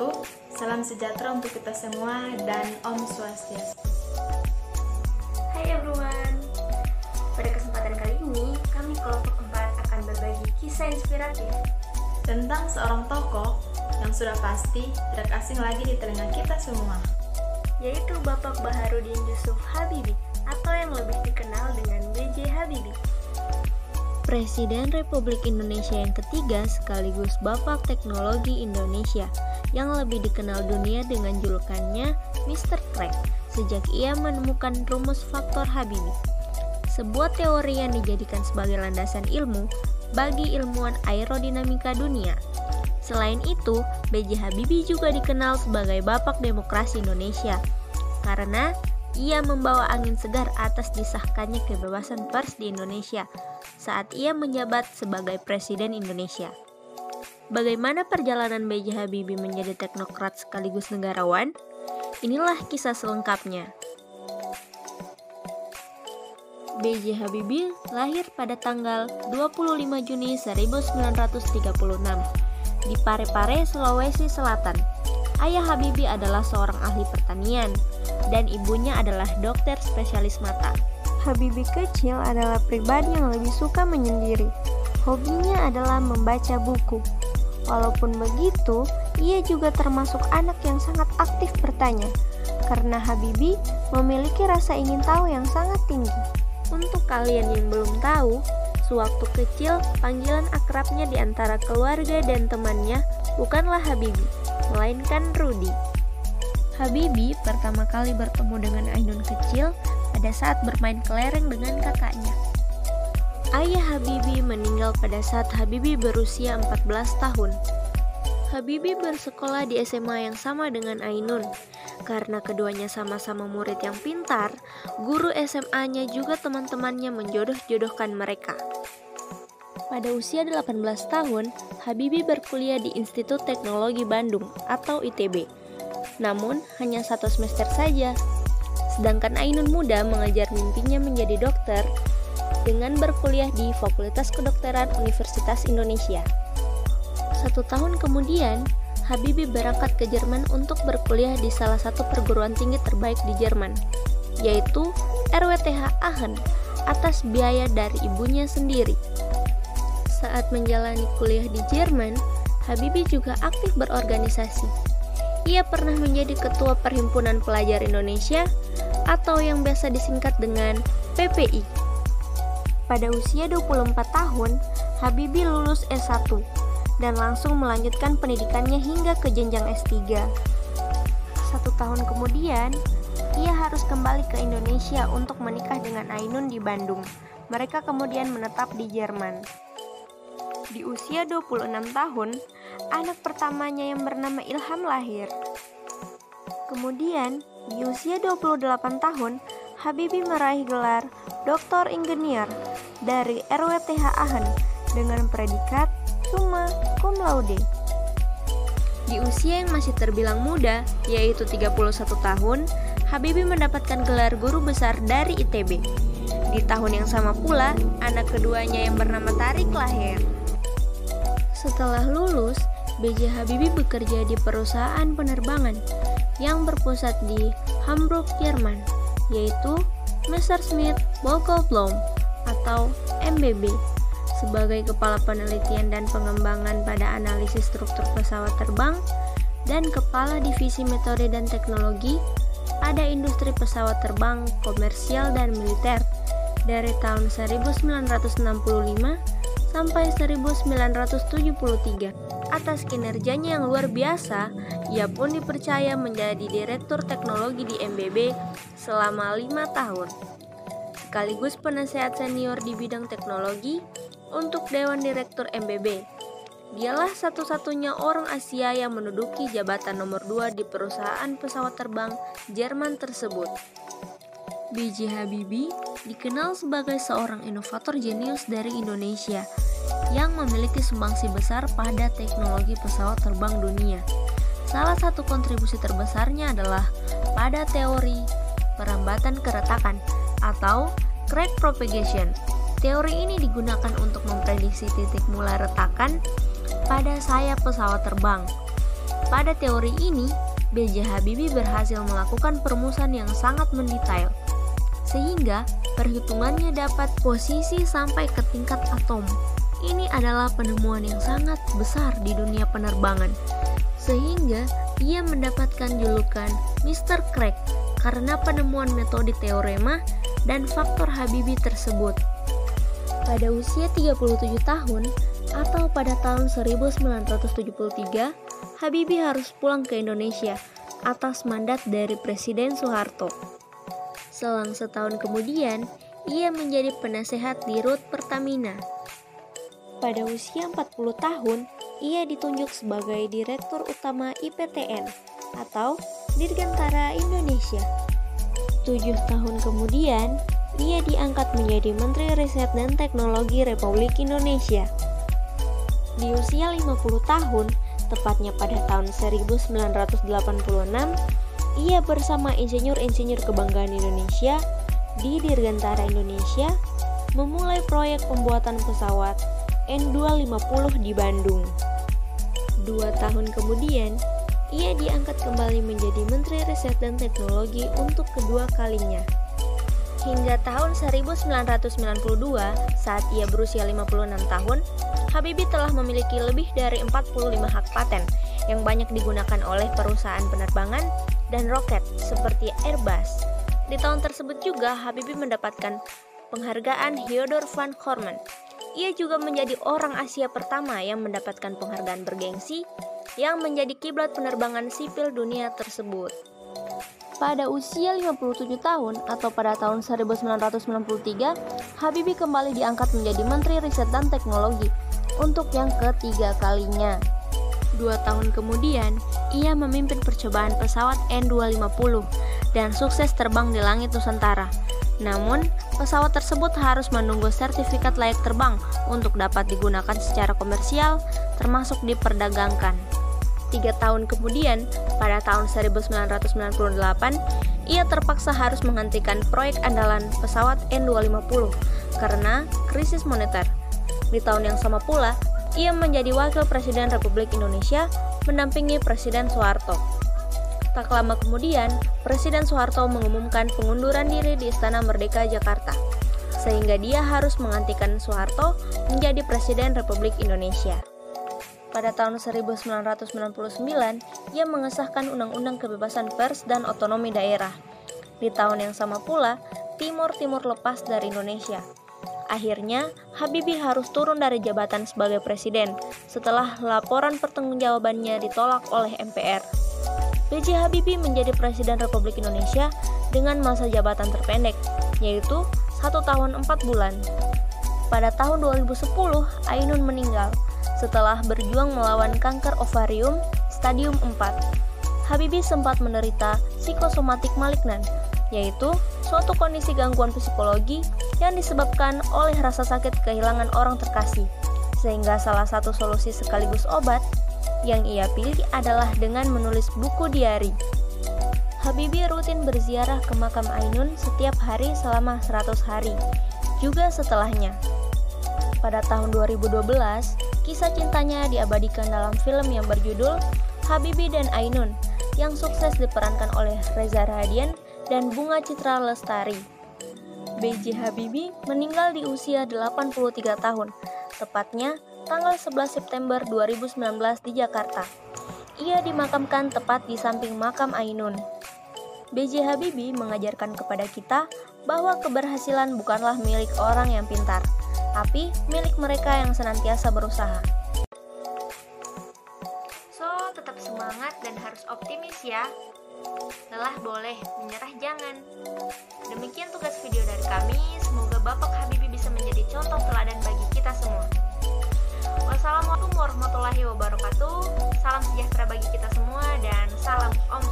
wabarakatuh. Salam sejahtera untuk kita semua dan Om Swastiastu. Hai everyone. Pada kesempatan kali ini, kami kelompok 4 akan berbagi kisah inspiratif Tentang seorang tokoh yang sudah pasti tidak asing lagi di telinga kita semua, yaitu Bapak Baharudin Yusuf Habibie atau yang lebih dikenal dengan B.J. Habibie. Presiden Republik Indonesia yang ketiga sekaligus Bapak Teknologi Indonesia yang lebih dikenal dunia dengan julukannya Mr. Crack sejak ia menemukan rumus faktor Habibie, sebuah teori yang dijadikan sebagai landasan ilmu bagi ilmuwan aerodinamika dunia. Selain itu, B.J. Habibie juga dikenal sebagai Bapak Demokrasi Indonesia karena ia membawa angin segar atas disahkannya kebebasan pers di Indonesia saat ia menjabat sebagai Presiden Indonesia. Bagaimana perjalanan B.J. Habibie menjadi teknokrat sekaligus negarawan? Inilah kisah selengkapnya. B.J. Habibie lahir pada tanggal 25 Juni 1936 di Parepare, Sulawesi Selatan. Ayah Habibie adalah seorang ahli pertanian dan ibunya adalah dokter spesialis mata. Habibie kecil adalah pribadi yang lebih suka menyendiri. Hobinya adalah membaca buku. Walaupun begitu, ia juga termasuk anak yang sangat aktif bertanya, karena Habibie memiliki rasa ingin tahu yang sangat tinggi. Untuk kalian yang belum tahu, sewaktu kecil panggilan akrabnya di antara keluarga dan temannya bukanlah Habibie, melainkan Rudy. Habibie pertama kali bertemu dengan Ainun kecil pada saat bermain kelereng dengan kakaknya. Ayah Habibie meninggal pada saat Habibie berusia 14 tahun. Habibie bersekolah di SMA yang sama dengan Ainun. Karena keduanya sama-sama murid yang pintar, guru SMA-nya juga teman-temannya menjodoh-jodohkan mereka. Pada usia 18 tahun, Habibie berkuliah di Institut Teknologi Bandung atau ITB. Namun, hanya 1 semester saja. Sedangkan Ainun muda mengejar mimpinya menjadi dokter dengan berkuliah di Fakultas Kedokteran Universitas Indonesia. 1 tahun kemudian, Habibie berangkat ke Jerman untuk berkuliah di salah satu perguruan tinggi terbaik di Jerman, yaitu RWTH Aachen, atas biaya dari ibunya sendiri. Saat menjalani kuliah di Jerman, Habibie juga aktif berorganisasi. Ia pernah menjadi ketua Perhimpunan Pelajar Indonesia atau yang biasa disingkat dengan PPI. Pada usia 24 tahun, Habibie lulus S1 dan langsung melanjutkan pendidikannya hingga ke jenjang S3. 1 tahun kemudian, ia harus kembali ke Indonesia untuk menikah dengan Ainun di Bandung. Mereka kemudian menetap di Jerman. Di usia 26 tahun, anak pertamanya yang bernama Ilham lahir. Kemudian, di usia 28 tahun, Habibie meraih gelar Doktor Ingenieur dari RWTH Aachen dengan predikat summa cum laude. Di usia yang masih terbilang muda, yaitu 31 tahun, Habibie mendapatkan gelar guru besar dari ITB. Di tahun yang sama pula, anak keduanya yang bernama Tariq lahir. Setelah lulus, B.J. Habibie bekerja di perusahaan penerbangan yang berpusat di Hamburg, Jerman, yaitu Messerschmitt Vogelblom atau MBB, sebagai kepala penelitian dan pengembangan pada analisis struktur pesawat terbang dan kepala divisi metode dan teknologi pada industri pesawat terbang komersial dan militer dari tahun 1965 sampai 1973. Atas kinerjanya yang luar biasa, ia pun dipercaya menjadi Direktur Teknologi di MBB selama 5 tahun, sekaligus penasehat senior di bidang teknologi untuk Dewan Direktur MBB. Dialah satu-satunya orang Asia yang menduduki jabatan nomor 2 di perusahaan pesawat terbang Jerman tersebut. B.J. Habibie dikenal sebagai seorang inovator jenius dari Indonesia yang memiliki sumbangsi besar pada teknologi pesawat terbang dunia. Salah satu kontribusi terbesarnya adalah pada teori perambatan keretakan atau crack propagation. Teori ini digunakan untuk memprediksi titik mulai retakan pada sayap pesawat terbang. Pada teori ini, B.J. Habibie berhasil melakukan perumusan yang sangat mendetail, sehingga perhitungannya dapat posisi sampai ke tingkat atom. Ini adalah penemuan yang sangat besar di dunia penerbangan, sehingga ia mendapatkan julukan Mr. Crack karena penemuan metode teorema dan faktor Habibie tersebut. Pada usia 37 tahun atau pada tahun 1973, Habibie harus pulang ke Indonesia atas mandat dari Presiden Soeharto. Selang setahun kemudian, ia menjadi penasehat di Rut Pertamina. Pada usia 40 tahun, ia ditunjuk sebagai Direktur Utama IPTN atau Dirgantara Indonesia. 7 tahun kemudian, ia diangkat menjadi Menteri Riset dan Teknologi Republik Indonesia. Di usia 50 tahun, tepatnya pada tahun 1986, ia bersama insinyur-insinyur kebanggaan Indonesia di Dirgantara Indonesia memulai proyek pembuatan pesawat N250 di Bandung. 2 tahun kemudian, ia diangkat kembali menjadi Menteri Riset dan Teknologi untuk kedua kalinya. Hingga tahun 1992, saat ia berusia 56 tahun, Habibie telah memiliki lebih dari 45 hak paten yang banyak digunakan oleh perusahaan penerbangan dan roket seperti Airbus. Di tahun tersebut juga Habibie mendapatkan penghargaan Theodor van Cormen. Ia juga menjadi orang Asia pertama yang mendapatkan penghargaan bergengsi yang menjadi kiblat penerbangan sipil dunia tersebut. Pada usia 57 tahun atau pada tahun 1993, Habibie kembali diangkat menjadi Menteri Riset dan Teknologi untuk yang ketiga kalinya. 2 tahun kemudian, ia memimpin percobaan pesawat N250 dan sukses terbang di langit Nusantara. Namun, pesawat tersebut harus menunggu sertifikat layak terbang untuk dapat digunakan secara komersial, termasuk diperdagangkan. 3 tahun kemudian, pada tahun 1998, ia terpaksa harus menghentikan proyek andalan pesawat N250 karena krisis moneter. Di tahun yang sama pula, ia menjadi Wakil Presiden Republik Indonesia mendampingi Presiden Soeharto. Tak lama kemudian, Presiden Soeharto mengumumkan pengunduran diri di Istana Merdeka Jakarta, sehingga dia harus menggantikan Soeharto menjadi Presiden Republik Indonesia. Pada tahun 1999, ia mengesahkan Undang-Undang Kebebasan Pers dan Otonomi Daerah. Di tahun yang sama pula, Timor lepas dari Indonesia. Akhirnya, Habibie harus turun dari jabatan sebagai presiden setelah laporan pertanggungjawabannya ditolak oleh MPR. B.J. Habibie menjadi Presiden Republik Indonesia dengan masa jabatan terpendek, yaitu 1 tahun 4 bulan. Pada tahun 2010, Ainun meninggal setelah berjuang melawan kanker ovarium stadium 4. Habibie sempat menderita psikosomatik malignan, yaitu suatu kondisi gangguan psikologi yang disebabkan oleh rasa sakit kehilangan orang terkasih, sehingga salah satu solusi sekaligus obat yang ia pilih adalah dengan menulis buku diari. Habibie rutin berziarah ke makam Ainun setiap hari selama 100 hari, juga setelahnya. Pada tahun 2012, kisah cintanya diabadikan dalam film yang berjudul Habibie dan Ainun, yang sukses diperankan oleh Reza Rahadian dan Bunga Citra Lestari. B.J. Habibie meninggal di usia 83 tahun, tepatnya tanggal 11 September 2019 di Jakarta. Ia dimakamkan tepat di samping makam Ainun. B.J. Habibie mengajarkan kepada kita bahwa keberhasilan bukanlah milik orang yang pintar, tapi milik mereka yang senantiasa berusaha. So, tetap semangat dan harus optimis ya. Lelah boleh, menyerah jangan. Demikian tugas video dari kami. Semoga Bapak Habibie bisa menjadi contoh teladan bagi kita semua. Wassalamualaikum warahmatullahi wabarakatuh. Salam sejahtera bagi kita semua dan salam Om